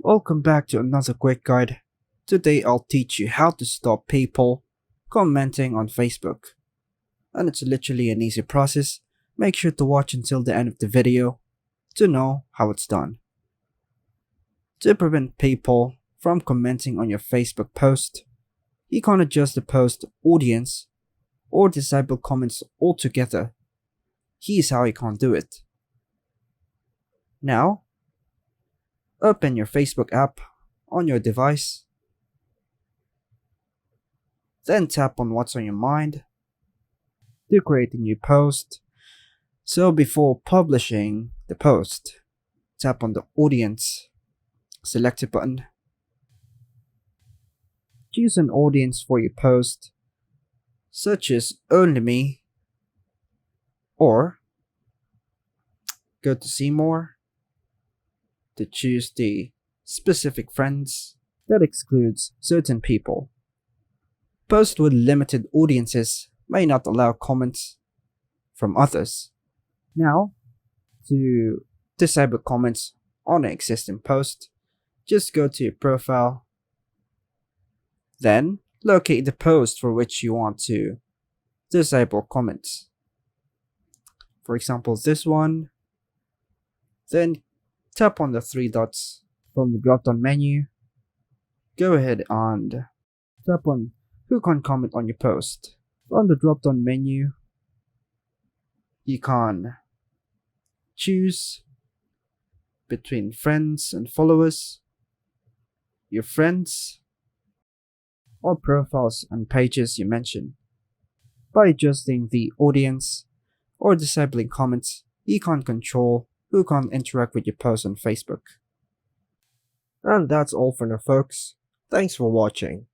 Welcome back to another quick guide. Today I'll teach you how to stop people commenting on Facebook. And it's literally an easy process. Make sure to watch until the end of the video to know how it's done. To prevent people from commenting on your Facebook post, you can adjust the post audience or disable comments altogether. Here's how you can do it. Now, open your Facebook app on your device. Then tap on what's on your mind to create a new post. So before publishing the post, tap on the audience selected button. Choose an audience for your post, such as only me, or go to see more to choose the specific friends that excludes certain people. Posts with limited audiences may not allow comments from others. Now, to disable comments on an existing post, just go to your profile, then locate the post for which you want to disable comments. For example, this one. Then tap on the three dots from the drop-down menu. Go ahead and tap on who can comment on your post. From the drop-down menu, you can choose between friends and followers, your friends, or profiles and pages you mention. By adjusting the audience or disabling comments, you can control who can interact with your post on Facebook. And that's all for now, folks. Thanks for watching.